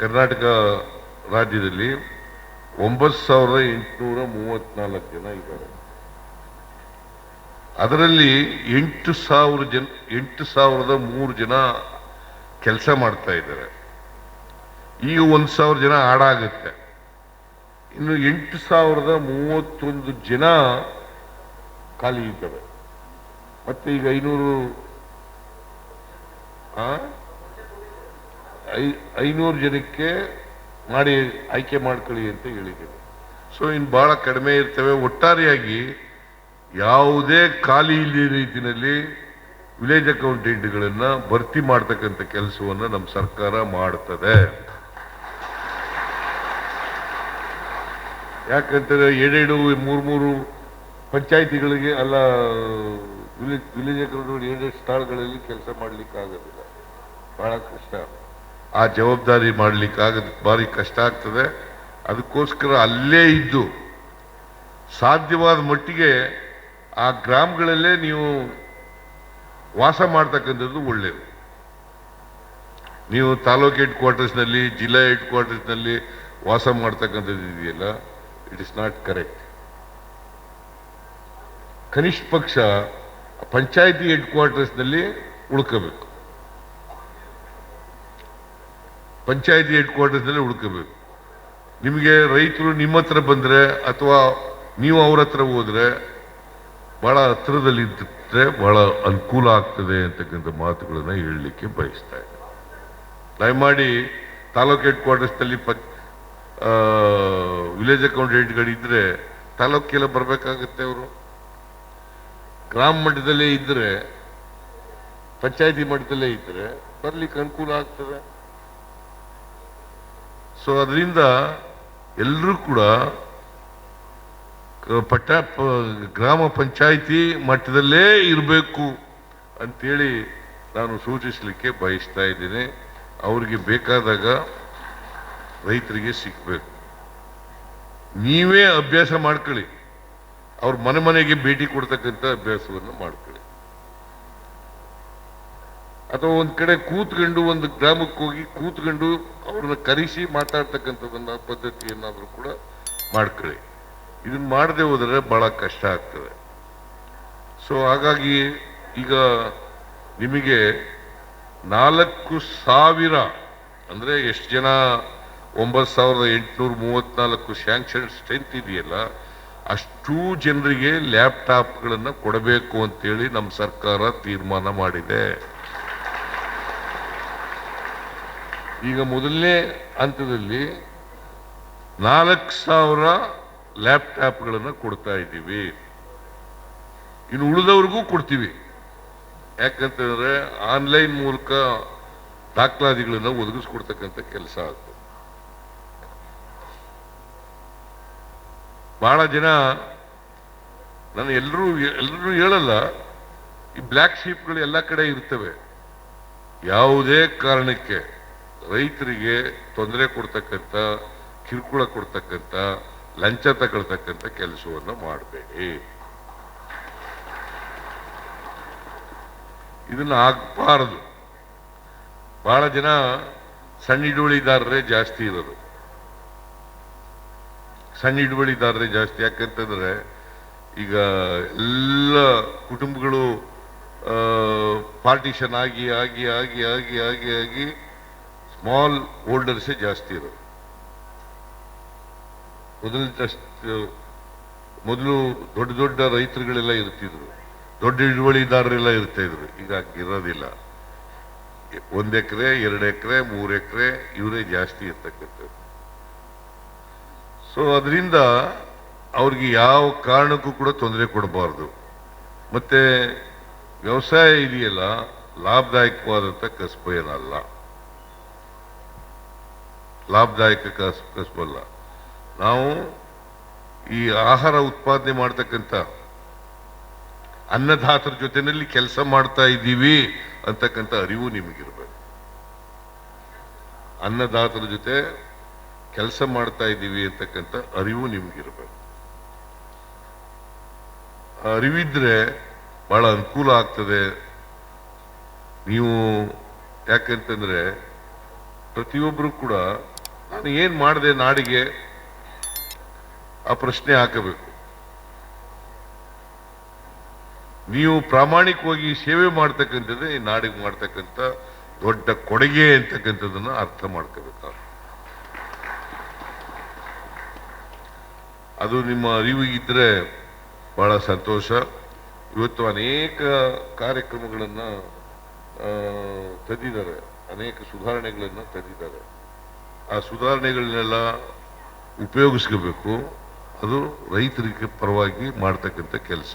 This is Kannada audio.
ಕರ್ನಾಟಕ ರಾಜ್ಯದಲ್ಲಿ 9,834 ಜನ ಇದ್ದಾರೆ. ಅದರಲ್ಲಿ 8,003 ಜನ ಕೆಲಸ ಮಾಡ್ತಾ ಇದ್ದಾರೆ. ಈಗ 1,000 ಜನ ಆಡಾಗುತ್ತೆ. ಇನ್ನು 8,031 ಜನ ಖಾಲಿ ಇದ್ದಾರೆ. ಮತ್ತೆ ಈಗ 500 ಜನಕ್ಕೆ ಮಾಡಿ ಆಯ್ಕೆ ಮಾಡ್ಕೊಳ್ಳಿ ಅಂತ ಹೇಳಿದ್ದೀನಿ. ಸೊ ಇನ್ನು ಬಹಳ ಕಡಿಮೆ ಇರ್ತವೆ. ಒಟ್ಟಾರೆಯಾಗಿ ಯಾವುದೇ ಖಾಲಿ ಇಲ್ಲದ ರೀತಿಯಲ್ಲಿ ವಿಲೇಜ್ ಅಕೌಂಟೆಂಟ್ಗಳನ್ನ ಭರ್ತಿ ಮಾಡ್ತಕ್ಕಂಥ ಕೆಲಸವನ್ನ ನಮ್ಮ ಸರ್ಕಾರ ಮಾಡ್ತದೆ. ಯಾಕಂತಂದ್ರೆ 2-3 ಪಂಚಾಯಿತಿಗಳಿಗೆ ಅಲ್ಲ, ವಿಲೇಜ್ ಅಕೌಂಟ್ 2 ಸ್ಥಳಗಳಲ್ಲಿ ಕೆಲಸ ಮಾಡ್ಲಿಕ್ಕೆ ಆಗೋದಿಲ್ಲ, ಬಹಳ ಕಷ್ಟ. ಆ ಜವಾಬ್ದಾರಿ ಮಾಡ್ಲಿಕ್ಕಾಗದ ಭಾರಿ ಕಷ್ಟ ಆಗ್ತದೆ. ಅದಕ್ಕೋಸ್ಕರ ಅಲ್ಲೇ ಇದ್ದು ಸಾಧ್ಯವಾದ ಮಟ್ಟಿಗೆ ಆ ಗ್ರಾಮಗಳಲ್ಲೇ ನೀವು ವಾಸ ಮಾಡ್ತಕ್ಕಂಥದ್ದು ಒಳ್ಳೆಯದು. ನೀವು ತಾಲೂಕು ಹೆಡ್ ಕ್ವಾರ್ಟರ್ಸ್ನಲ್ಲಿ, ಜಿಲ್ಲಾ ಹೆಡ್ ಕ್ವಾರ್ಟರ್ಸ್ನಲ್ಲಿ ವಾಸ ಮಾಡ್ತಕ್ಕಂಥದ್ದು ಇದೆಯಲ್ಲ, ಇಟ್ ಇಸ್ ನಾಟ್ ಕರೆಕ್ಟ್. ಕನಿಷ್ಠ ಪಕ್ಷ ಪಂಚಾಯಿತಿ ಹೆಡ್ ಕ್ವಾರ್ಟರ್ಸ್ನಲ್ಲಿ ಉಳ್ಕೋಬೇಕು. ಪಂಚಾಯಿತಿ ಹೆಡ್ ಕ್ವಾರ್ಟರ್ಸ್ನಲ್ಲಿ ಉಳ್ಕೋಬೇಕು. ನಿಮಗೆ ರೈತರು ನಿಮ್ಮ ಹತ್ರ ಬಂದರೆ ಅಥವಾ ನೀವು ಅವ್ರ ಹತ್ರ ಹೋದ್ರೆ ಬಹಳ ಹತ್ರದಲ್ಲಿ ಇದ್ದರೆ ಬಹಳ ಅನುಕೂಲ ಆಗ್ತದೆ ಅಂತಕ್ಕಂಥ ಮಾತುಗಳನ್ನ ಹೇಳಲಿಕ್ಕೆ ಬಯಸ್ತಾ ಇದ್ದೆ. ದಯಮಾಡಿ ತಾಲೂಕು ಹೆಡ್ ಕ್ವಾರ್ಟರ್ಸ್ನಲ್ಲಿ ವಿಲೇಜ್ ಅಕೌಂಟೆಂಟ್ಗಳಿದ್ರೆ ತಾಲೂಕಿಗೆಲ್ಲ ಬರಬೇಕಾಗುತ್ತೆ. ಅವರು ಗ್ರಾಮ ಮಟ್ಟದಲ್ಲೇ ಇದ್ದರೆ, ಪಂಚಾಯಿತಿ ಮಟ್ಟದಲ್ಲೇ ಇದ್ದರೆ ಬರ್ಲಿಕ್ಕೆ ಅನುಕೂಲ ಆಗ್ತದೆ. ಸೊ ಅದರಿಂದ ಎಲ್ಲರೂ ಕೂಡ ಗ್ರಾಮ ಪಂಚಾಯಿತಿ ಮಟ್ಟದಲ್ಲೇ ಇರಬೇಕು ಅಂತೇಳಿ ನಾನು ಸೂಚಿಸಲಿಕ್ಕೆ ಬಯಸ್ತಾ ಇದ್ದೇನೆ. ಅವರಿಗೆ ಬೇಕಾದಾಗ ರೈತರಿಗೆ ಸಿಗಬೇಕು. ನೀವೇ ಅಭ್ಯಾಸ ಮಾಡ್ಕೊಳ್ಳಿ, ಅವ್ರ ಮನೆಗೆ ಭೇಟಿ ಕೊಡ್ತಕ್ಕಂಥ ಅಭ್ಯಾಸವನ್ನು ಮಾಡ್ಕೊಳ್ಳಿ. ಅಥವಾ ಒಂದ್ ಕಡೆ ಕೂತ್ಕೊಂಡು, ಒಂದು ಗ್ರಾಮಕ್ಕೆ ಹೋಗಿ ಕೂತ್ಕೊಂಡು ಅವ್ರನ್ನ ಕರೆಸಿ ಮಾತಾಡ್ತಕ್ಕಂಥದ್ದನ್ನ ಪದ್ಧತಿಯನ್ನಾದ್ರೂ ಕೂಡ ಮಾಡ್ಕೊಳ್ಳಿ. ಇದನ್ನ ಮಾಡದೆ ಹೋದರೆ ಬಹಳ ಕಷ್ಟ ಆಗ್ತದೆ. ಸೊ ಹಾಗಾಗಿ ಈಗ ನಿಮಗೆ 4,000 ಅಂದ್ರೆ ಎಷ್ಟು ಜನ, 9,834 ಸ್ಯಾಂಕ್ಷನ್ ಸ್ಟ್ರೆಂತ್ ಇದೆಯಲ್ಲ, ಅಷ್ಟೂ ಜನರಿಗೆ ಲ್ಯಾಪ್ಟಾಪ್ಗಳನ್ನ ಕೊಡಬೇಕು ಅಂತೇಳಿ ನಮ್ಮ ಸರ್ಕಾರ ತೀರ್ಮಾನ ಮಾಡಿದೆ. ಈಗ ಮೊದಲನೇ ಹಂತದಲ್ಲಿ 4,000 ಲ್ಯಾಪ್ಟಾಪ್ಗಳನ್ನು ಕೊಡ್ತಾ ಇದ್ದೀವಿ. ಇನ್ನು ಉಳಿದವ್ರಿಗೂ ಕೊಡ್ತೀವಿ. ಯಾಕಂತಂದ್ರೆ ಆನ್ಲೈನ್ ಮೂಲಕ ದಾಖಲಾತಿಗಳನ್ನು ಒದಗಿಸ್ಕೊಡ್ತಕ್ಕಂಥ ಕೆಲಸ ಆಗ್ತದೆ. ಬಹಳ ಜನ, ನಾನು ಎಲ್ಲರೂ ಹೇಳಲ್ಲ, ಈ ಬ್ಲ್ಯಾಕ್ ಶೀಪ್ಗಳು ಎಲ್ಲ ಕಡೆ ಇರ್ತವೆ. ಯಾವುದೇ ಕಾರಣಕ್ಕೆ ರೈತರಿಗೆ ತೊಂದರೆ ಕೊಡ್ತಕ್ಕಂಥ, ಕಿರುಕುಳ ಕೊಡ್ತಕ್ಕಂಥ, ಲಂಚ ತಗೊಳ್ತಕ್ಕಂಥ ಕೆಲಸವನ್ನು ಮಾಡಬೇಡಿ. ಇದನ್ನ ಆಗಬಾರದು. ಬಹಳ ಜನ ಸಣ್ಣ ಹಿಡುವಳಿದಾರರೇ ಜಾಸ್ತಿ ಇರೋದು. ಸಣ್ಣ ಹಿಡುವಳಿದಾರರೇ ಜಾಸ್ತಿ. ಯಾಕಂತಂದ್ರೆ ಈಗ ಎಲ್ಲ ಕುಟುಂಬಗಳು ಪಾರ್ಟಿಷನ್ ಆಗಿ ಆಗಿ ಆಗಿ ಆಗಿ ಆಗಿ ಆಗಿ ಸ್ಮಾಲ್ ಹೋಲ್ಡರ್ಸೇ ಜಾಸ್ತಿ ಇರೋದು. ಮೊದಲು ದೊಡ್ಡ ದೊಡ್ಡ ರೈತರುಗಳೆಲ್ಲ ಇರ್ತಿದ್ರು, ದೊಡ್ಡ ಹಿಡುವಳಿದಾರರೆಲ್ಲ ಇರ್ತಾ ಇದ್ರು. ಈಗ ಇರೋದಿಲ್ಲ. 1 ಎಕರೆ 2 ಎಕರೆ 3 ಎಕರೆ ಇವರೇ ಜಾಸ್ತಿ ಇರ್ತಕ್ಕಂಥದ್ದು. ಸೊ ಅದರಿಂದ ಅವ್ರಿಗೆ ಯಾವ ಕಾರಣಕ್ಕೂ ಕೂಡ ತೊಂದರೆ ಕೊಡಬಾರ್ದು. ಮತ್ತೆ ವ್ಯವಸಾಯ ಇದೆಯಲ್ಲ, ಲಾಭದಾಯಕವಾದಂಥ ಕಸಬು ಏನಲ್ಲ, ಲಾಭದಾಯಕ ಕಸಬಲ್ಲ. ನಾವು ಈ ಆಹಾರ ಉತ್ಪಾದನೆ ಮಾಡ್ತಕ್ಕಂಥ ಅನ್ನದಾತರ ಜೊತೆಯಲ್ಲಿ ಕೆಲಸ ಮಾಡ್ತಾ ಇದ್ದೀವಿ ಅಂತಕ್ಕಂಥ ಅರಿವು ನಿಮಗಿರ್ಬೇಕು. ಅನ್ನದಾತರ ಜೊತೆ ಕೆಲಸ ಮಾಡ್ತಾ ಇದ್ದೀವಿ ಅಂತಕ್ಕಂಥ ಅರಿವು ನಿಮ್ಗಿರ್ಬೇಕು. ಅರಿವಿದ್ರೆ ಬಹಳ ಅನುಕೂಲ ಆಗ್ತದೆ. ನೀವು ಯಾಕಂತಂದ್ರೆ ಪ್ರತಿಯೊಬ್ಬರು ಕೂಡ ನಾನು ಏನ್ ಮಾಡಿದೆ ನಾಡಿಗೆ ಆ ಪ್ರಶ್ನೆ ಹಾಕಬೇಕು. ನೀವು ಪ್ರಾಮಾಣಿಕವಾಗಿ ಸೇವೆ ಮಾಡ್ತಕ್ಕಂಥದ್ದೇ ಈ ನಾಡಿಗೆ ಮಾಡ್ತಕ್ಕಂಥ ದೊಡ್ಡ ಕೊಡುಗೆ ಅಂತಕ್ಕಂಥದನ್ನ ಅರ್ಥ ಮಾಡ್ಕೋಬೇಕು. ಅದು ನಿಮ್ಮ ಅರಿವಿಗಿದ್ರೆ ಬಹಳ ಸಂತೋಷ. ಇವತ್ತು ಅನೇಕ ಕಾರ್ಯಕ್ರಮಗಳನ್ನ ತಂದಿದ್ದಾರೆ, ಅನೇಕ ಸುಧಾರಣೆಗಳನ್ನ ತಂದಿದ್ದಾರೆ. ಆ ಸುಧಾರಣೆಗಳನ್ನೆಲ್ಲ ಉಪಯೋಗಿಸ್ಕೋಬೇಕು. ಅದು ರೈತರಿಗೆ ಪರವಾಗಿ ಮಾಡ್ತಕ್ಕಂಥ ಕೆಲಸ.